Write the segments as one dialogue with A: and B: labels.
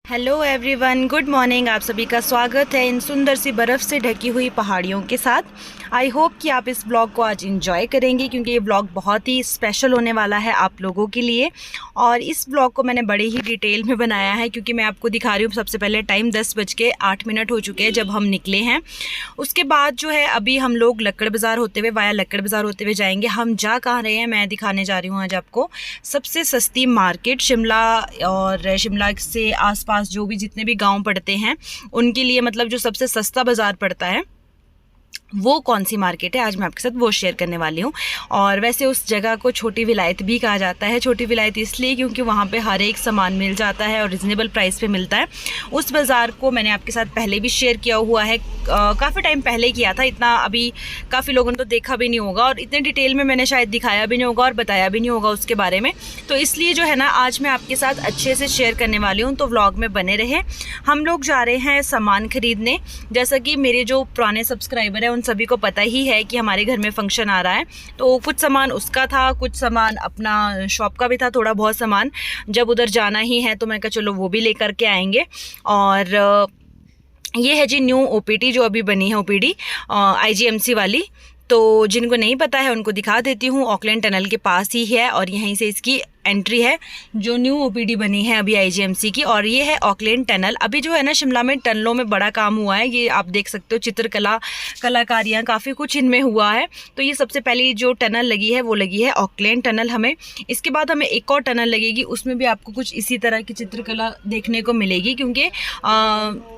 A: Hello everyone, good morning. आप सभी का स्वागत है इन सुंदर सी बर्फ़ से ढकी हुई पहाड़ियों के साथ। आई होप कि आप इस ब्लॉग को आज एंजॉय करेंगे क्योंकि ये ब्लॉग बहुत ही स्पेशल होने वाला है आप लोगों के लिए। और इस ब्लॉग को मैंने बड़े ही डिटेल में बनाया है क्योंकि मैं आपको दिखा रही हूँ। सबसे पहले टाइम 10:08 हो चुके हैं जब हम निकले हैं। उसके बाद जो है अभी हम लोग लक्कड़ बाज़ार होते हुए वाया लक्कड़ बाज़ार होते हुए जाएंगे। हम जा कहाँ रहे हैं मैं दिखाने जा रही हूँ आज आपको सबसे सस्ती मार्केट शिमला और शिमला से आसपास जो भी जितने भी गांव पड़ते हैं उनके लिए, मतलब जो सबसे सस्ता बाज़ार पड़ता है वो कौन सी मार्केट है आज मैं आपके साथ वो शेयर करने वाली हूँ। और वैसे उस जगह को छोटी विलायत भी कहा जाता है। छोटी विलायत इसलिए क्योंकि वहाँ पे हर एक सामान मिल जाता है और रिजनेबल प्राइस पे मिलता है। उस बाज़ार को मैंने आपके साथ पहले भी शेयर किया हुआ है, काफ़ी टाइम पहले किया था। इतना अभी काफ़ी लोगों ने तो देखा भी नहीं होगा और इतने डिटेल में मैंने शायद दिखाया भी नहीं होगा और बताया भी नहीं होगा उसके बारे में। तो इसलिए जो है ना आज मैं आपके साथ अच्छे से शेयर करने वाली हूँ, तो व्लॉग में बने रहे। हम लोग जा रहे हैं सामान ख़रीदने। जैसा कि मेरे जो पुराने सब्सक्राइबर हैं उन सभी को पता ही है कि हमारे घर में फंक्शन आ रहा है, तो कुछ सामान उसका था, कुछ सामान अपना शॉप का भी था, थोड़ा बहुत सामान। जब उधर जाना ही है तो मैं कहा चलो वो भी लेकर के आएंगे। और ये है जी न्यू ओपीडी जो अभी बनी है, ओपीडी आईजीएमसी वाली। तो जिनको नहीं पता है उनको दिखा देती हूँ। ऑकलैंड टनल के पास ही है और यहीं से इसकी एंट्री है जो न्यू ओपीडी बनी है अभी आईजीएमसी की। और ये है ऑकलैंड टनल। अभी जो है ना शिमला में टनलों में बड़ा काम हुआ है, ये आप देख सकते हो। चित्रकला कलाकारियाँ काफ़ी कुछ इनमें हुआ है। तो ये सबसे पहली जो टनल लगी है वो लगी है ऑकलैंड टनल हमें। इसके बाद हमें एक और टनल लगेगी, उसमें भी आपको कुछ इसी तरह की चित्रकला देखने को मिलेगी क्योंकि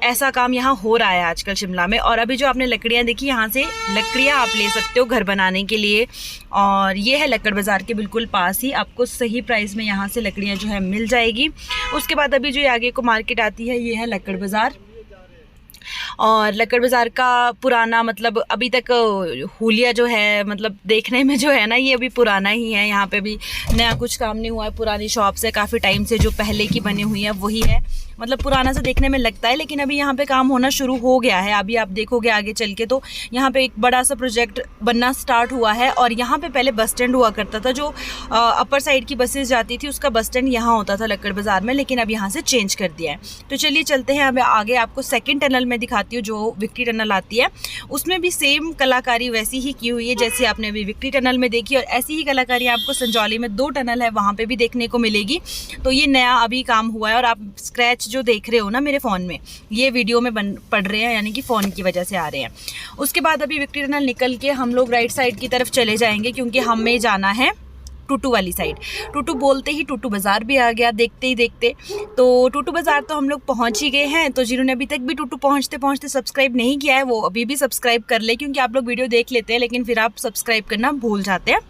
A: ऐसा काम यहाँ हो रहा है आजकल शिमला में। और अभी जो आपने लकड़ियाँ देखी, यहाँ से लकड़ियाँ आप ले सकते हो घर बनाने के लिए। और ये है लक्कड़ बाज़ार के बिल्कुल पास ही, आपको सही प्राइस में यहाँ से लकड़ियाँ जो है मिल जाएगी। उसके बाद अभी जो आगे को मार्केट आती है ये है लक्कड़ बाज़ार। और लक्कड़ बाज़ार का पुराना, मतलब अभी तक हुलिया जो है, मतलब देखने में जो है ना ये अभी पुराना ही है। यहाँ पे भी नया कुछ काम नहीं हुआ है। पुरानी शॉप्स है काफ़ी टाइम से, जो पहले की बनी हुई है वही है। मतलब पुराना सा देखने में लगता है, लेकिन अभी यहाँ पे काम होना शुरू हो गया है। अभी आप देखोगे आगे चल के तो यहाँ पे एक बड़ा सा प्रोजेक्ट बनना स्टार्ट हुआ है। और यहाँ पे पहले बस स्टैंड हुआ करता था, जो अपर साइड की बसेस जाती थी उसका बस स्टैंड यहाँ होता था लक्कड़ बाज़ार में, लेकिन अब यहाँ से चेंज कर दिया है। तो चलिए चलते हैं। अब आगे आपको सेकेंड टनल में दिखाती हूँ जो विक्ट्री टनल आती है। उसमें भी सेम कलाकारी वैसी ही की हुई है जैसे आपने अभी विक्ट्री टनल में देखी, और ऐसी ही कलाकारी आपको संजौली में 2 टनल है वहाँ पे भी देखने को मिलेगी। तो ये नया अभी काम हुआ है। और आप स्क्रैच जो देख रहे हो ना मेरे फ़ोन में, ये वीडियो में पड़ रहे हैं, यानी कि फ़ोन की वजह से आ रहे हैं। उसके बाद अभी विक्ट्री टनल निकल के हम लोग राइट साइड की तरफ चले जाएंगे क्योंकि हमें जाना है टूटू वाली साइड। टूटू बोलते ही टूटू बाज़ार भी आ गया देखते ही देखते। तो टूटू बाज़ार तो हम लोग पहुंच ही गए हैं। तो जिन्होंने अभी तक भी टूटू पहुंचते पहुंचते सब्सक्राइब नहीं किया है वो अभी भी सब्सक्राइब कर ले, क्योंकि आप लोग वीडियो देख लेते हैं लेकिन फिर आप सब्सक्राइब करना भूल जाते हैं।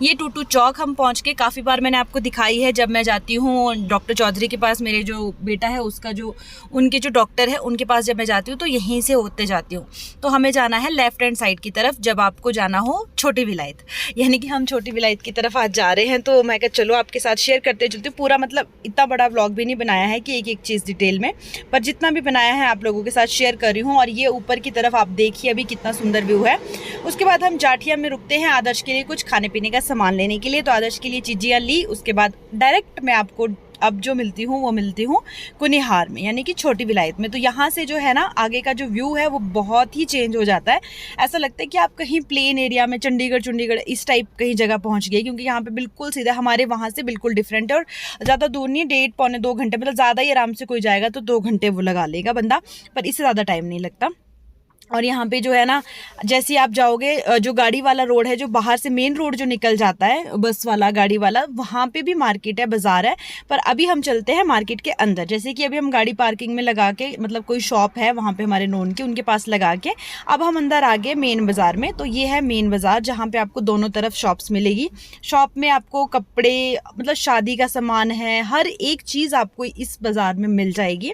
A: ये टूटू चौक हम पहुंच के, काफ़ी बार मैंने आपको दिखाई है जब मैं जाती हूँ डॉक्टर चौधरी के पास। मेरे जो बेटा है उसका जो, उनके जो डॉक्टर है उनके पास जब मैं जाती हूँ तो यहीं से होते जाती हूँ। तो हमें जाना है लेफ्ट हैंड साइड की तरफ जब आपको जाना हो छोटी विलायत, यानी कि हम छोटी विलायत की तरफ आज जा रहे हैं। तो मैं कहा चलो आपके साथ शेयर करते चलते। पूरा मतलब इतना बड़ा व्लॉग भी नहीं बनाया है कि एक एक चीज़ डिटेल में, पर जितना भी बनाया है आप लोगों के साथ शेयर कर रही हूँ। और ये ऊपर की तरफ आप देखिए अभी कितना सुंदर व्यू है। उसके बाद हम जाठिया में रुकते हैं आदर्श के लिए कुछ खाने पीने का सामान लेने के लिए। तो आदर्श के लिए चीज़ियाँ ली। उसके बाद डायरेक्ट मैं आपको अब जो मिलती हूँ वो मिलती हूँ कुनिहार में, यानी कि छोटी विलायत में। तो यहाँ से जो है ना आगे का जो व्यू है वो बहुत ही चेंज हो जाता है। ऐसा लगता है कि आप कहीं प्लेन एरिया में, चंडीगढ़ इस टाइप कहीं जगह पहुँच गए, क्योंकि यहाँ पे बिल्कुल सीधा हमारे वहाँ से बिल्कुल डिफरेंट है। और ज़्यादा दूर नहीं, 1.5-2 घंटे, मतलब ज़्यादा ही आराम से कोई जाएगा तो 2 घंटे वो लगा लेगा बंदा, पर इससे ज़्यादा टाइम नहीं लगता। और यहाँ पे जो है ना, जैसे आप जाओगे जो गाड़ी वाला रोड है, जो बाहर से मेन रोड जो निकल जाता है बस वाला गाड़ी वाला, वहाँ पे भी मार्केट है, बाज़ार है। पर अभी हम चलते हैं मार्केट के अंदर। जैसे कि अभी हम गाड़ी पार्किंग में लगा के, मतलब कोई शॉप है वहाँ पे हमारे नोन की, उनके पास लगा के अब हम अंदर आ गए मेन बाज़ार में। तो ये है मेन बाज़ार जहाँ पे आपको दोनों तरफ शॉप्स मिलेगी। शॉप में आपको कपड़े, मतलब शादी का सामान है, हर एक चीज़ आपको इस बाज़ार में मिल जाएगी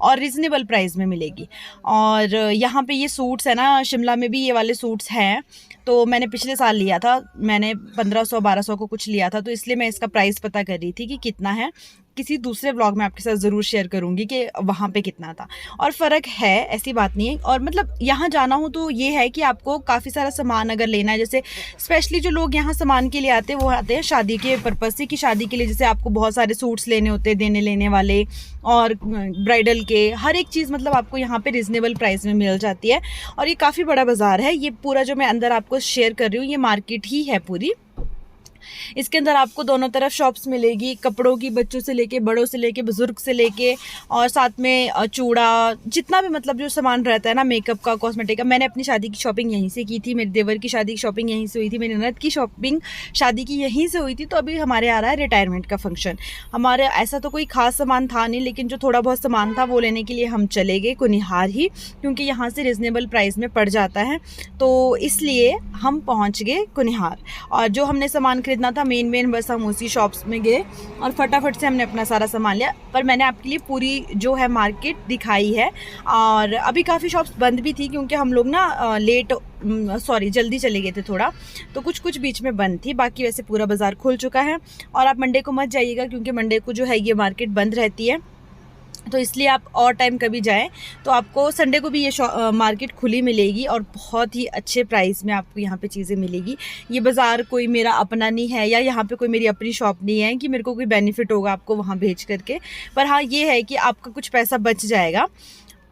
A: और रिजनेबल प्राइस में मिलेगी। और यहाँ पे ये सूट्स है ना, शिमला में भी ये वाले सूट्स हैं। तो मैंने पिछले साल लिया था, मैंने 1500-1200 को कुछ लिया था, तो इसलिए मैं इसका प्राइस पता कर रही थी कि कितना है। किसी दूसरे व्लॉग में आपके साथ ज़रूर शेयर करूँगी कि वहाँ पे कितना था। और फ़र्क है, ऐसी बात नहीं है। और मतलब यहाँ जाना हो तो ये है कि आपको काफ़ी सारा सामान अगर लेना है, जैसे स्पेशली जो लोग यहाँ सामान के लिए आते हैं वो आते हैं शादी के पर्पज़ से, कि शादी के लिए जैसे आपको बहुत सारे सूट्स लेने होते हैं, देने लेने वाले, और ब्राइडल के हर एक चीज़ मतलब आपको यहाँ पे रिजनेबल प्राइस में मिल जाती है। और ये काफ़ी बड़ा बाज़ार है। ये पूरा जो मैं अंदर आपको शेयर कर रही हूँ ये मार्केट ही है पूरी। इसके अंदर आपको दोनों तरफ शॉप्स मिलेगी, कपड़ों की, बच्चों से लेके, बड़ों से लेके, बुजुर्ग से लेके, और साथ में चूड़ा, जितना भी मतलब जो सामान रहता है ना मेकअप का, कॉस्मेटिक का। मैंने अपनी शादी की शॉपिंग यहीं से की थी, मेरे देवर की शादी की शॉपिंग यहीं से हुई थी, मेरी ननद की शॉपिंग शादी की यहीं से हुई थी। तो अभी हमारे आ रहा है रिटायरमेंट का फंक्शन। हमारे ऐसा तो कोई खास सामान था नहीं, लेकिन जो थोड़ा बहुत सामान था वो लेने के लिए हम चले गए कुनिहार ही, क्योंकि यहाँ से रिजनेबल प्राइस में पड़ जाता है। तो इसलिए हम पहुँच गए कुनिहार, और जो हमने सामान खरीदना था मेन बस हम उसी शॉप्स में गए और फटाफट से हमने अपना सारा सामान लिया। पर मैंने आपके लिए पूरी जो है मार्केट दिखाई है। और अभी काफ़ी शॉप्स बंद भी थी, क्योंकि हम लोग ना जल्दी चले गए थे थोड़ा, तो कुछ बीच में बंद थी। बाकी वैसे पूरा बाज़ार खुल चुका है। और आप मंडे को मत जाइएगा, क्योंकि मंडे को जो है ये मार्केट बंद रहती है, तो इसलिए आप और टाइम कभी जाएं तो आपको संडे को भी ये मार्केट खुली मिलेगी, और बहुत ही अच्छे प्राइस में आपको यहाँ पे चीज़ें मिलेगी। ये बाज़ार कोई मेरा अपना नहीं है, या यहाँ पे कोई मेरी अपनी शॉप नहीं है कि मेरे को कोई बेनिफिट होगा आपको वहाँ भेज करके। पर हाँ, ये है कि आपका कुछ पैसा बच जाएगा,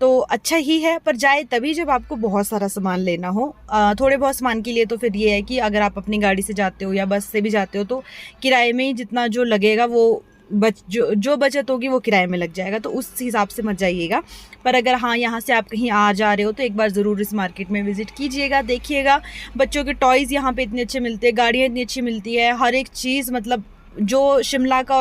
A: तो अच्छा ही है। पर जाए तभी जब आपको बहुत सारा सामान लेना हो। थोड़े बहुत सामान के लिए तो फिर ये है कि अगर आप अपनी गाड़ी से जाते हो या बस से भी जाते हो तो किराए में ही जितना जो लगेगा वो जो बचत होगी वो किराए में लग जाएगा, तो उस हिसाब से मत जाइएगा। पर अगर हाँ यहाँ से आप कहीं आ जा रहे हो तो एक बार ज़रूर इस मार्केट में विज़िट कीजिएगा, देखिएगा। बच्चों के टॉयज़ यहाँ पे इतने अच्छे मिलते हैं, गाड़ियाँ इतनी अच्छी मिलती है, हर एक चीज़ मतलब जो शिमला का।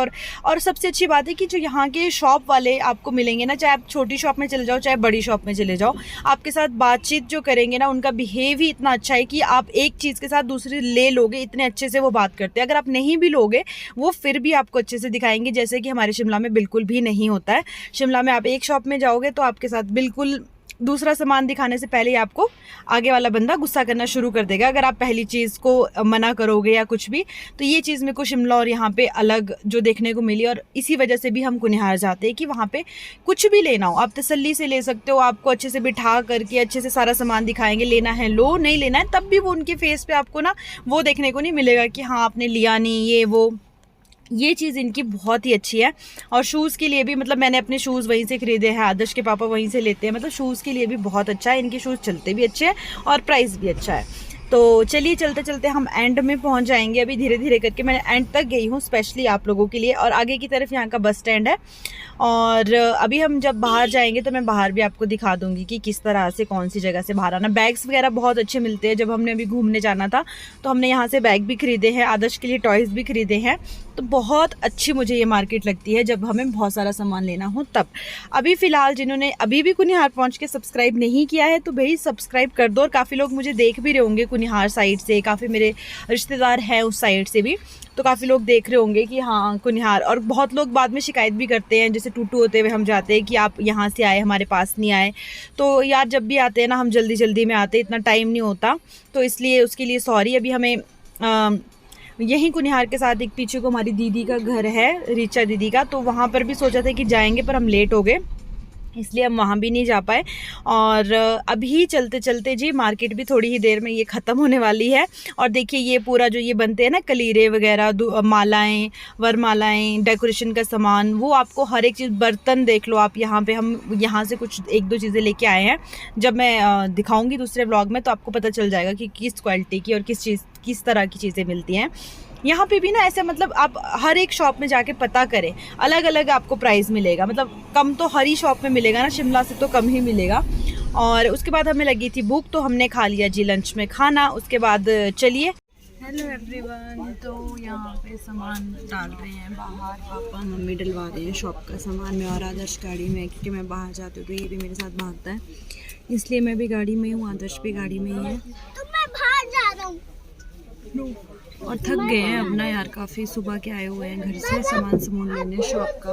A: और सबसे अच्छी बात है कि जो यहाँ के शॉप वाले आपको मिलेंगे ना, चाहे आप छोटी शॉप में चले जाओ चाहे बड़ी शॉप में चले जाओ, आपके साथ बातचीत जो करेंगे ना, उनका बिहेव ही इतना अच्छा है कि आप एक चीज़ के साथ दूसरी ले लोगे, इतने अच्छे से वो बात करते हैं। अगर आप नहीं भी लोगे वो फिर भी आपको अच्छे से दिखाएंगे, जैसे कि हमारे शिमला में बिल्कुल भी नहीं होता है। शिमला में आप एक शॉप में जाओगे तो आपके साथ बिल्कुल दूसरा सामान दिखाने से पहले ही आपको आगे वाला बंदा गुस्सा करना शुरू कर देगा, अगर आप पहली चीज़ को मना करोगे या कुछ भी। तो ये चीज़ मेरे को शिमला और यहाँ पे अलग जो देखने को मिली, और इसी वजह से भी हम कुनिहार जाते हैं कि वहाँ पे कुछ भी लेना हो आप तसल्ली से ले सकते हो। आपको अच्छे से बिठा करके अच्छे से सारा सामान दिखाएंगे, लेना है लो, नहीं लेना है तब भी वो उनके फेस पे आपको ना वो देखने को नहीं मिलेगा कि हाँ आपने लिया नहीं, ये वो। ये चीज़ इनकी बहुत ही अच्छी है। और शूज़ के लिए भी मतलब मैंने अपने शूज़ वहीं से ख़रीदे हैं, आदर्श के पापा वहीं से लेते हैं। मतलब शूज़ के लिए भी बहुत अच्छा है, इनके शूज़ चलते भी अच्छे हैं और प्राइस भी अच्छा है। तो चलिए चलते चलते हम एंड में पहुंच जाएंगे। अभी धीरे धीरे करके मैं एंड तक गई हूँ स्पेशली आप लोगों के लिए, और आगे की तरफ यहाँ का बस स्टैंड है। और अभी हम जब बाहर जाएंगे तो मैं बाहर भी आपको दिखा दूंगी कि किस तरह से कौन सी जगह से बाहर आना। बैग्स वगैरह बहुत अच्छे मिलते हैं। जब हमने अभी घूमने जाना था तो हमने यहाँ से बैग भी खरीदे हैं, आदर्श के लिए टॉयज़ भी खरीदे हैं। तो बहुत अच्छी मुझे ये मार्केट लगती है जब हमें बहुत सारा सामान लेना हो तब। अभी फ़िलहाल जिन्होंने अभी भी कुनिहार पहुँच के सब्सक्राइब नहीं किया है तो भाई सब्सक्राइब कर दो। और काफ़ी लोग मुझे देख भी रहे होंगे कुनिहार साइड से, काफ़ी मेरे रिश्तेदार हैं उस साइड से भी, तो काफ़ी लोग देख रहे होंगे कि हाँ कुनिहार। और बहुत लोग बाद में शिकायत भी करते हैं, जैसे टूटू होते हुए हम जाते हैं कि आप यहाँ से आए हमारे पास नहीं आए। तो यार जब भी आते हैं ना हम जल्दी जल्दी में आते हैं, इतना टाइम नहीं होता, तो इसलिए उसके लिए सॉरी। अभी हमें यहीं कुनिहार के साथ एक पीछे को हमारी दीदी का घर है, रीचा दीदी का, तो वहाँ पर भी सोचा था कि जाएंगे पर हम लेट हो गए इसलिए हम वहाँ भी नहीं जा पाए। और अभी चलते चलते जी मार्केट भी थोड़ी ही देर में ये ख़त्म होने वाली है। और देखिए ये पूरा जो ये बनते हैं ना कलीरे वगैरह, मालाएं, वरमालाएं, डेकोरेशन का सामान, वो आपको हर एक चीज़, बर्तन देख लो आप यहाँ पे। हम यहाँ से कुछ एक दो चीज़ें लेके आए हैं, जब मैं दिखाऊंगी दूसरे ब्लॉग में तो आपको पता चल जाएगा कि किस क्वालिटी की और किस तरह की चीज़ें मिलती हैं। यहाँ पे भी ना ऐसे मतलब आप हर एक शॉप में जाके पता करें, अलग अलग आपको प्राइस मिलेगा। मतलब कम तो हर ही शॉप में मिलेगा ना, शिमला से तो कम ही मिलेगा। और उसके बाद हमें लगी थी भूख तो हमने खा लिया जी लंच में खाना। उसके बाद चलिए, हेलो एवरीवन, तो यहाँ पे सामान डाल रहे हैं बाहर, पापा मम्मी डलवा रहे हैं शॉप का सामान में और आदर्श गाड़ी में, क्योंकि मैं बाहर जाती हूँ तो ये भी मेरे साथ भागता है, इसलिए मैं भी गाड़ी में हूँ, आदर्श भी गाड़ी में ही है।
B: तो मैं बाहर जा रहा हूँ
A: और थक गए हैं अब ना यार, काफ़ी सुबह के आए हुए हैं घर से सामान लेने शॉप का।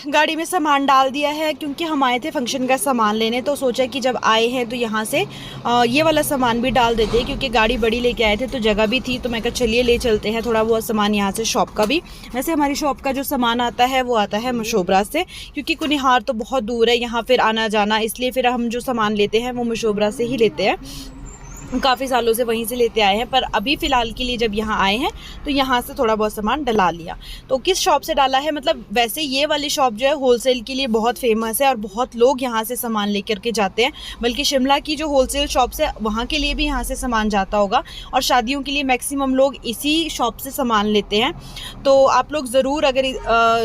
A: गाड़ी में सामान डाल दिया है, क्योंकि हम आए थे फंक्शन का सामान लेने, तो सोचा कि जब आए हैं तो यहाँ से ये वाला सामान भी डाल देते हैं, क्योंकि गाड़ी बड़ी लेके आए थे तो जगह भी थी। तो मैं कहा चलिए ले चलते हैं थोड़ा बहुत सामान यहाँ से, शॉप का भी। वैसे हमारी शॉप का जो सामान आता है वो आता है मशोबरा से, क्योंकि कुनिहार तो बहुत दूर है यहाँ फिर आना जाना, इसलिए फिर हम जो सामान लेते हैं वो मशोबरा से ही लेते हैं। काफ़ी सालों से वहीं से लेते आए हैं, पर अभी फ़िलहाल के लिए जब यहाँ आए हैं तो यहाँ से थोड़ा बहुत सामान डला लिया। तो किस शॉप से डाला है, मतलब वैसे ये वाली शॉप जो है होलसेल के लिए बहुत फेमस है और बहुत लोग यहाँ से सामान लेकर के जाते हैं, बल्कि शिमला की जो होलसेल शॉप्स है वहाँ के लिए भी यहाँ से सामान जाता होगा, और शादियों के लिए मैक्सिमम लोग इसी शॉप से सामान लेते हैं। तो आप लोग ज़रूर अगर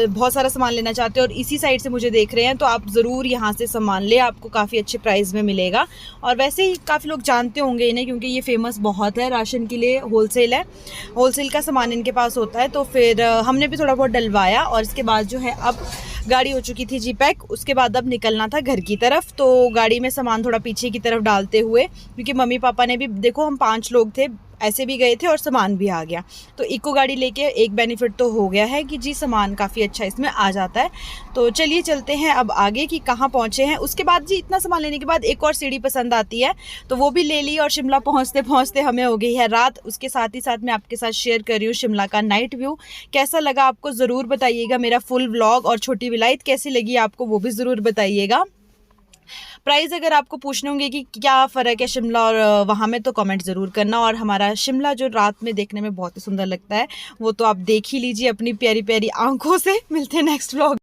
A: बहुत सारा सामान लेना चाहते हो और इसी साइड से मुझे देख रहे हैं तो आप ज़रूर यहाँ से सामान ले, आपको काफ़ी अच्छे प्राइस में मिलेगा। और वैसे ही काफ़ी लोग जानते होंगे इन्हें, क्योंकि ये फेमस बहुत है, राशन के लिए होलसेल है, होलसेल का सामान इनके पास होता है। तो फिर हमने भी थोड़ा बहुत डलवाया और इसके बाद जो है अब गाड़ी हो चुकी थी जी पैक। उसके बाद अब निकलना था घर की तरफ, तो गाड़ी में सामान थोड़ा पीछे की तरफ डालते हुए, क्योंकि मम्मी पापा ने भी, देखो हम 5 लोग थे, ऐसे भी गए थे और सामान भी आ गया। तो इको गाड़ी लेके एक बेनिफिट तो हो गया है कि जी सामान काफ़ी अच्छा इसमें आ जाता है। तो चलिए चलते हैं अब आगे कि कहाँ पहुँचे हैं। उसके बाद जी इतना सामान लेने के बाद एक और सीढ़ी पसंद आती है, तो वो भी ले ली, और शिमला पहुँचते पहुँचते हमें हो गई है रात। उसके साथ ही साथ मैं आपके साथ शेयर कर रही हूँ शिमला का नाइट व्यू। कैसा लगा आपको ज़रूर बताइएगा, मेरा फुल व्लॉग, और छोटी विलायत कैसी लगी आपको वो भी ज़रूर बताइएगा। प्राइस अगर आपको पूछने होंगे कि क्या फ़र्क है शिमला और वहाँ में, तो कमेंट ज़रूर करना। और हमारा शिमला जो रात में देखने में बहुत ही सुंदर लगता है वो तो आप देख ही लीजिए अपनी प्यारी प्यारी आंखों से। मिलते हैं नेक्स्ट व्लॉग।